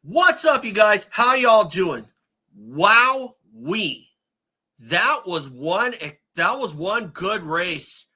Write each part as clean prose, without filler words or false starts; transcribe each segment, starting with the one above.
What's up, you guys? How y'all doing? Wow-wee. That was one good race,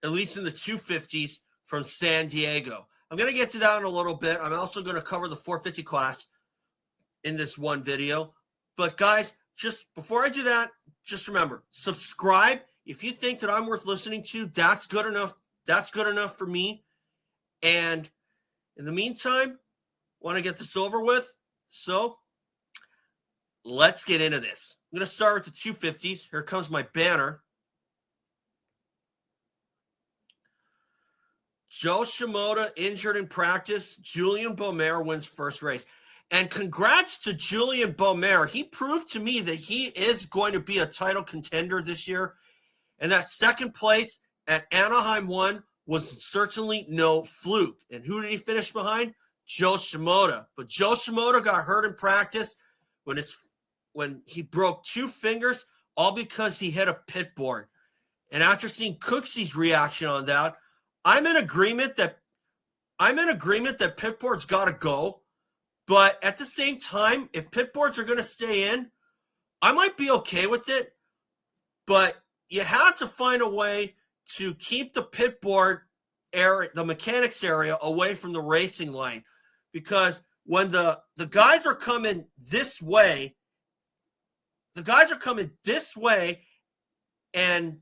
at least in the 250s from San Diego. I'm going to get to that in a little bit. I'm also going to cover the 450 class in this one video. But guys, just before I do that, just remember, subscribe. If you think that I'm worth listening to, that's good enough. That's good enough for me. And in the meantime, want to get this over with. So let's get into this. I'm going to start with the 250s. Here comes my banner. Jo Shimoda injured in practice. Julien Beaumer wins first race. And congrats to Julien Beaumer. He proved to me that he is going to be a title contender this year. And that second place at Anaheim 1 was certainly no fluke. And who did he finish behind? Jo Shimoda. But Jo Shimoda got hurt in practice when he broke two fingers, all because he hit a pitboard. And after seeing Cooksy's reaction on that, I'm in agreement that pitboards got to go. But at the same time, if pitboards are going to stay in, I might be okay with it. But you have to find a way to keep the pitboard area, the mechanics area, away from the racing line. Because when the guys are coming this way, and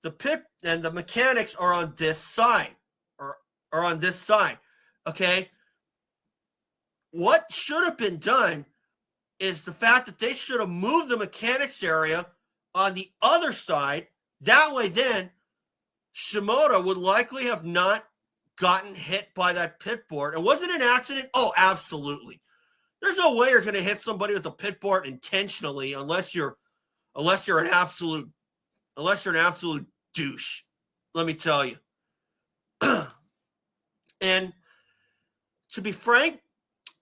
the pit and the mechanics are on this side, or are on this side. Okay. What should have been done is the fact that they should have moved the mechanics area on the other side. That way, then Shimoda would likely have not gotten hit by that pitboard. And was it an accident? Oh, absolutely. There's no way you're going to hit somebody with a pitboard intentionally unless you're an absolute douche. Let me tell you. And to be frank,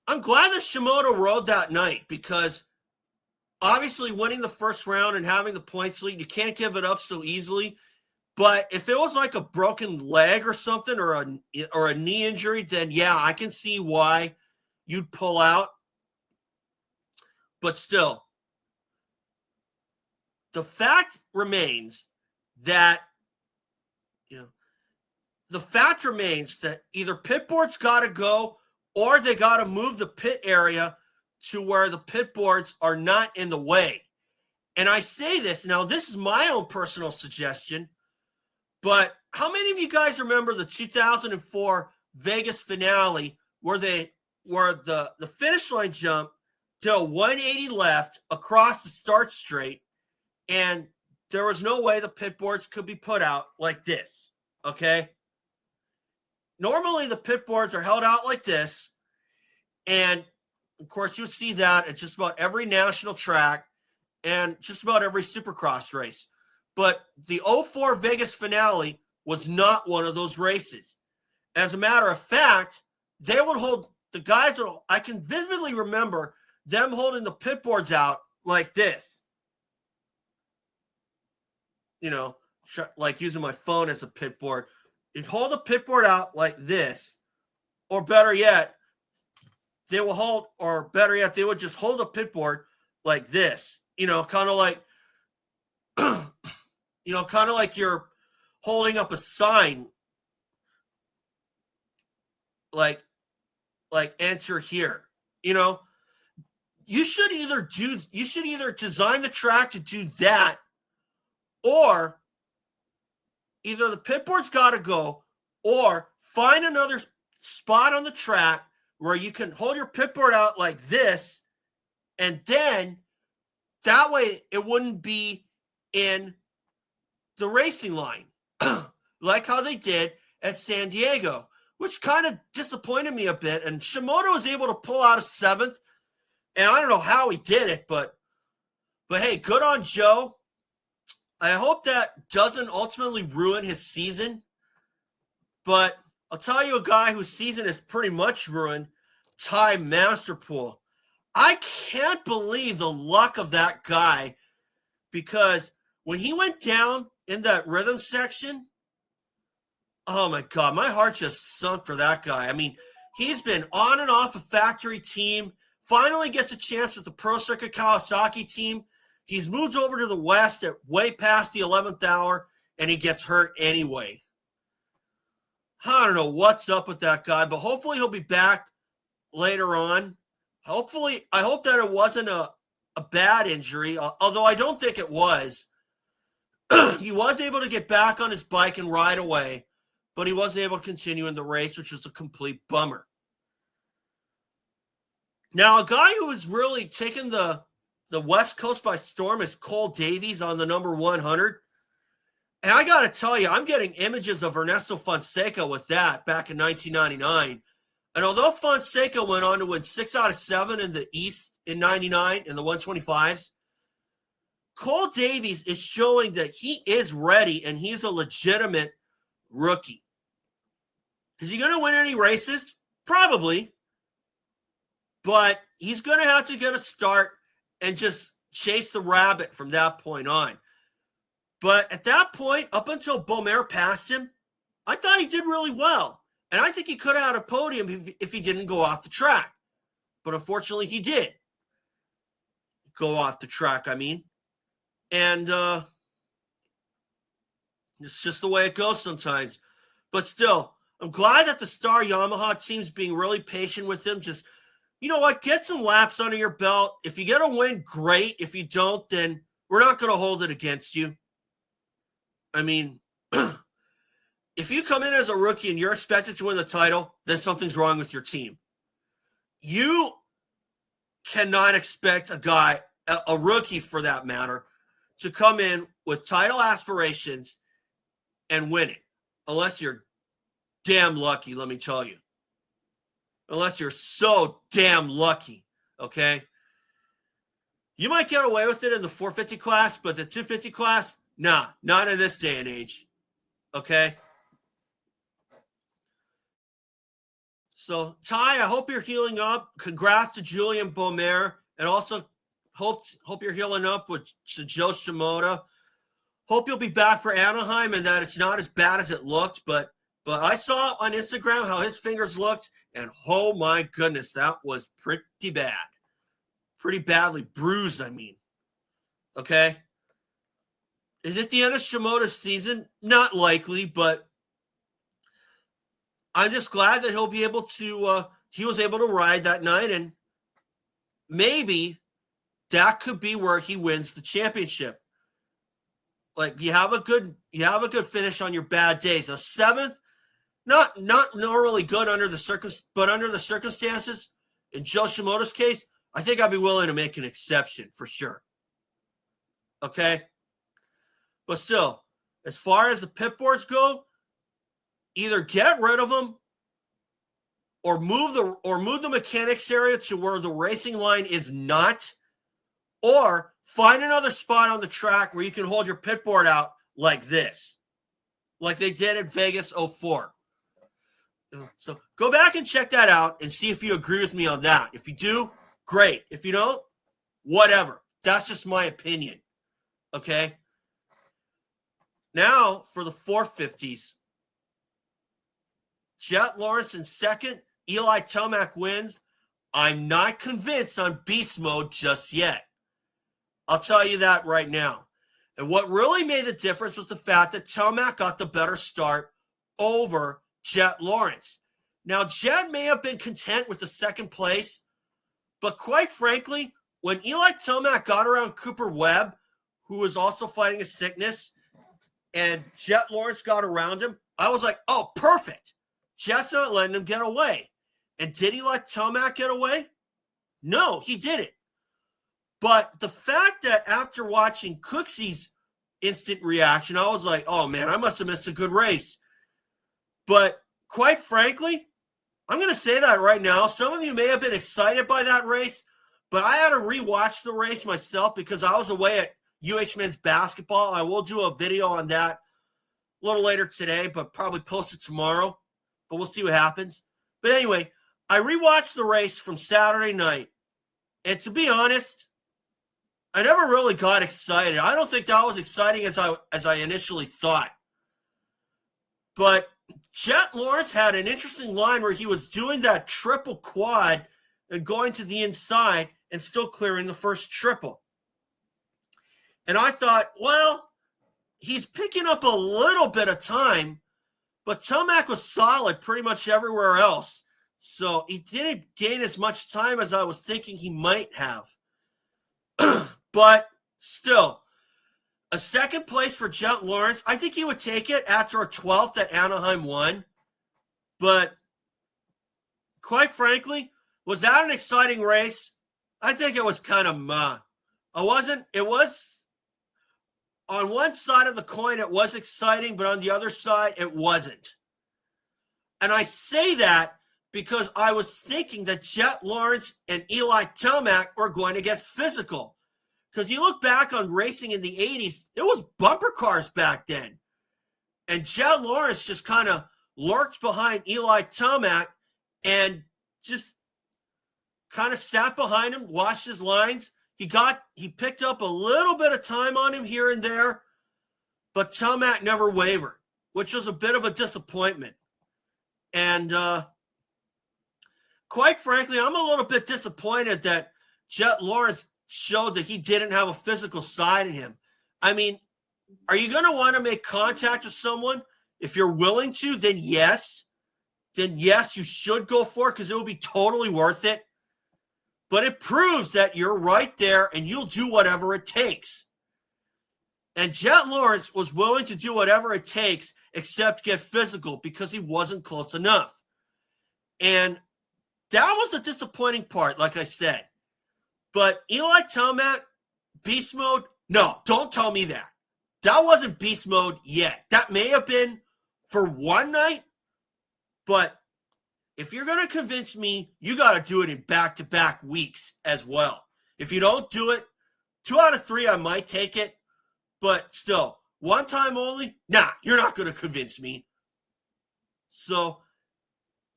I'm glad that Shimoda rode that night, because obviously winning the first round and having the points lead, you can't give it up so easily. But if it was like a broken leg or something, or a knee injury, then yeah, I can see why you'd pull out. But still, the fact remains that either pitboards got to go, or they got to move the pit area to where the pitboards are not in the way. And I say this now, this is my own personal suggestion. But how many of you guys remember the 2004 Vegas finale where the finish line jump to a 180 left across the start straight, and there was no way the pit boards could be put out like this, okay? Normally the pit boards are held out like this, and of course you would see that at just about every national track and just about every Supercross race. But the 04 Vegas finale was not one of those races. As a matter of fact, they would hold the guys. I can vividly remember them holding the pit boards out like this. Like using my phone as a pit board. You'd hold the pit board out like this, or better yet, they would just hold the pit board like this. Kind of like. Kind of like you're holding up a sign, like enter here. You should either design the track to do that, or either the pit board's got to go, or find another spot on the track where you can hold your pit board out like this, and then that way it wouldn't be in the racing line, like how they did at San Diego, which kind of disappointed me a bit. And Shimoda was able to pull out a 7th, and I don't know how he did it, but hey, good on Joe. I hope that doesn't ultimately ruin his season. But I'll tell you a guy whose season is pretty much ruined, Ty Masterpool. I can't believe the luck of that guy, because when he went down in that rhythm section, oh my God, my heart just sunk for that guy. I mean, he's been on and off a factory team finally gets a chance with the Pro Circuit Kawasaki team. He's moved over to the West at way past the 11th hour, and he gets hurt anyway. I don't know what's up with that guy, but hopefully he'll be back later on. I hope that it wasn't a bad injury, although I don't think it was. He was able to get back on his bike and ride away, but he wasn't able to continue in the race, which was a complete bummer. Now, a guy who was really taking the West Coast by storm is Cole Davies on the number 100. And I got to tell you, I'm getting images of Ernesto Fonseca with that back in 1999. And although Fonseca went on to win 6 out of 7 in the East in 99 in the 125s, Cole Davies is showing that he is ready and he's a legitimate rookie. Is he going to win any races? Probably. But he's going to have to get a start and just chase the rabbit from that point on. But at that point, up until Beaumer passed him, I thought he did really well. And I think he could have had a podium if he didn't go off the track. But unfortunately, he did go off the track, I mean. And it's just the way it goes sometimes. But still, I'm glad that the Star Yamaha team's being really patient with him. Just, you know what, get some laps under your belt. If you get a win, great. If you don't, then we're not going to hold it against you. I mean, if you come in as a rookie and you're expected to win the title, then something's wrong with your team. You cannot expect a guy, a rookie for that matter, to come in with title aspirations and win it. Unless you're damn lucky, let me tell you. Unless you're so damn lucky, okay? You might get away with it in the 450 class, but the 250 class, nah, not in this day and age, okay? So, Ty, I hope you're healing up. Congrats to Julien Beaumer, and also hope you're healing up with Jo Shimoda. Hope you'll be back for Anaheim and that it's not as bad as it looked, but I saw on Instagram how his fingers looked, and oh my goodness, that was pretty bad. Pretty badly bruised, I mean. Okay? Is it the end of Shimoda's season? Not likely, but I'm just glad that he'll be able to, he was able to ride that night, and maybe that could be where he wins the championship. Like, you have a good finish on your bad days. A 7th, not really good under the circumstances. In Jo Shimoda's case, I think I'd be willing to make an exception for sure. Okay? But still, as far as the pit boards go, either get rid of them or move the mechanics area to where the racing line is not, or find another spot on the track where you can hold your pit board out like this, like they did at Vegas 04. So go back and check that out and see if you agree with me on that. If you do, great. If you don't, whatever. That's just my opinion. Okay? Now for the 450s. Jett Lawrence in second. Eli Tomac wins. I'm not convinced on beast mode just yet. I'll tell you that right now. And what really made the difference was the fact that Tomac got the better start over Jett Lawrence. Now, Jett may have been content with the second place, but quite frankly, when Eli Tomac got around Cooper Webb, who was also fighting a sickness, and Jett Lawrence got around him, I was like, oh, perfect. Jett's not letting him get away. And did he let Tomac get away? No, he didn't. But the fact that after watching Cooksy's instant reaction, I was like, oh, man, I must have missed a good race. But quite frankly, I'm going to say that right now. Some of you may have been excited by that race, but I had to rewatch the race myself because I was away at UH Men's Basketball. I will do a video on that a little later today, but probably post it tomorrow. But we'll see what happens. But anyway, I rewatched the race from Saturday night. And to be honest, I never really got excited. I don't think that was exciting as I initially thought. But Jett Lawrence had an interesting line where he was doing that triple quad and going to the inside and still clearing the first triple. And I thought, well, he's picking up a little bit of time, but Tomac was solid pretty much everywhere else. So he didn't gain as much time as I was thinking he might have. But still, a second place for Jett Lawrence. I think he would take it after a 12th at Anaheim 1. But quite frankly, was that an exciting race? I think it was kind of it was, on one side of the coin, it was exciting, but on the other side, it wasn't. And I say that because I was thinking that Jett Lawrence and Eli Tomac were going to get physical. Because you look back on racing in the 80s, it was bumper cars back then. And Jett Lawrence just kind of lurked behind Eli Tomac and just kind of sat behind him, watched his lines. He picked up a little bit of time on him here and there, but Tomac never wavered, which was a bit of a disappointment. And quite frankly, I'm a little bit disappointed that Jett Lawrence showed that he didn't have a physical side in him. I mean, are you going to want to make contact with someone? If you're willing to, then yes, you should go for it because it will be totally worth it. But it proves that you're right there and you'll do whatever it takes. And Jett Lawrence was willing to do whatever it takes except get physical because he wasn't close enough. And that was the disappointing part, like I said. But Eli Tomac, beast mode, no, don't tell me that. That wasn't beast mode yet. That may have been for one night, but if you're going to convince me, you got to do it in back-to-back weeks as well. If you don't do it, 2 out of 3, I might take it. But still, one time only? Nah, you're not going to convince me. So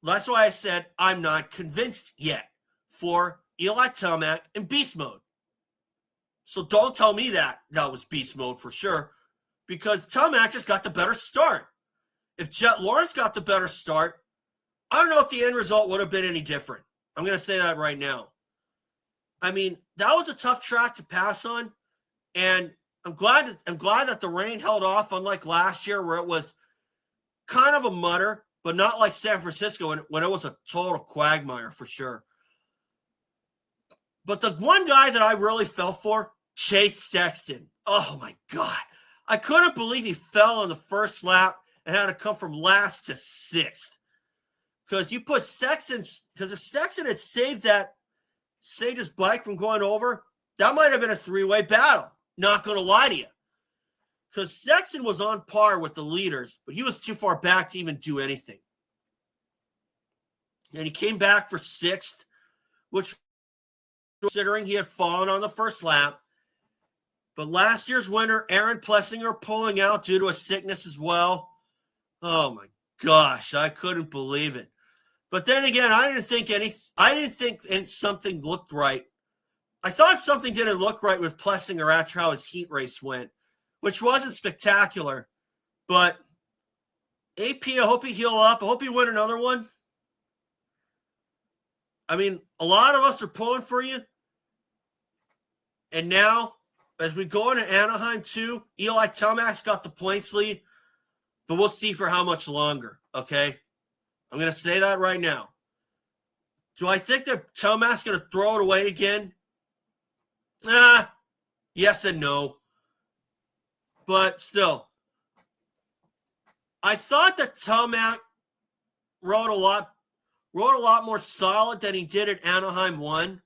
that's why I said I'm not convinced yet for Eli Tomac in beast mode. So don't tell me that was beast mode for sure, because Tomac just got the better start. If Jett Lawrence got the better start, I don't know if the end result would have been any different. I'm going to say that right now. I mean, that was a tough track to pass on, and I'm glad that the rain held off, unlike last year where it was kind of a mutter, but not like San Francisco when it was a total quagmire for sure. But the one guy that I really fell for, Chase Sexton. Oh, my God. I couldn't believe he fell on the first lap and had to come from last to 6th. Because you put Sexton, because if Sexton had saved his bike from going over, that might have been a 3-way battle. Not going to lie to you. Because Sexton was on par with the leaders, but he was too far back to even do anything. And he came back for 6th, which, considering he had fallen on the first lap. But last year's winner, Aaron Plessinger, pulling out due to a sickness as well. Oh, my gosh, I couldn't believe it. But then again, I didn't think something looked right. I thought something didn't look right with Plessinger after how his heat race went, which wasn't spectacular. But AP, I hope he heal up. I hope he win another one. I mean, a lot of us are pulling for you. And now, as we go into Anaheim 2, Eli Tomac's got the points lead, but we'll see for how much longer, okay? I'm going to say that right now. Do I think that Tomac's going to throw it away again? Yes and no. But still, I thought that Tomac rode a lot more solid than he did at Anaheim 1. And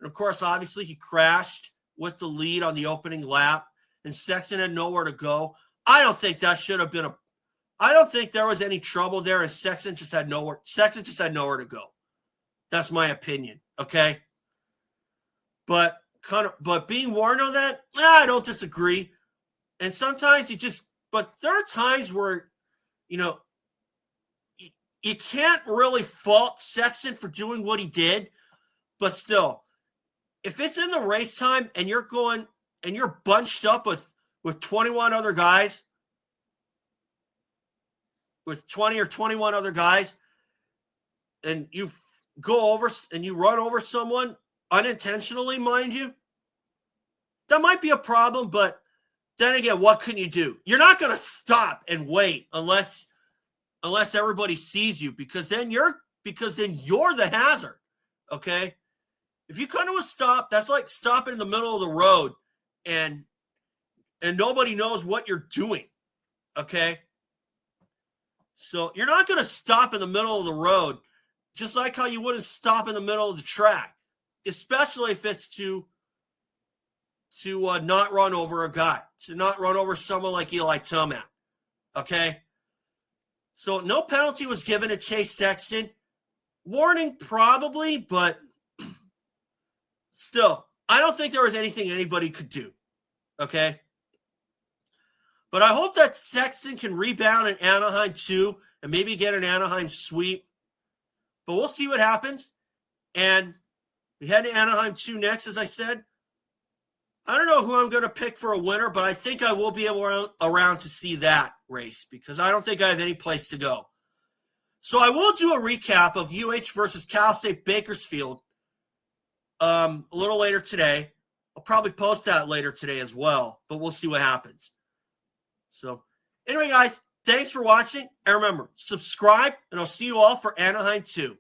of course, obviously, he crashed with the lead on the opening lap, and Sexton had nowhere to go. I don't think that should have been I don't think there was any trouble there, and Sexton just had nowhere to go. That's my opinion, okay? But being warned on that, I don't disagree. And sometimes but there are times where, you can't really fault Sexton for doing what he did, but still, if it's in the race time and you're bunched up with 21 other guys, with 20 or 21 other guys, and go over and you run over someone unintentionally, mind you, that might be a problem, but then again, what can you do? You're not going to stop and wait unless everybody sees you, because then you're the hazard. Okay? If you come to a stop, that's like stopping in the middle of the road and nobody knows what you're doing. Okay? So you're not going to stop in the middle of the road, just like how you wouldn't stop in the middle of the track, especially if it's to not run over a guy, to not run over someone like Eli Tomac. Okay? So no penalty was given to Chase Sexton. Warning probably, but still, I don't think there was anything anybody could do. Okay? But I hope that Sexton can rebound in Anaheim too and maybe get an Anaheim sweep. But we'll see what happens. And we head to Anaheim 2 next, as I said. I don't know who I'm going to pick for a winner, but I think I will be around to see that race because I don't think I have any place to go. So I will do a recap of UH versus Cal State Bakersfield a little later today. I'll probably post that later today as well, but we'll see what happens. So anyway, guys, thanks for watching. And remember, subscribe, and I'll see you all for Anaheim 2.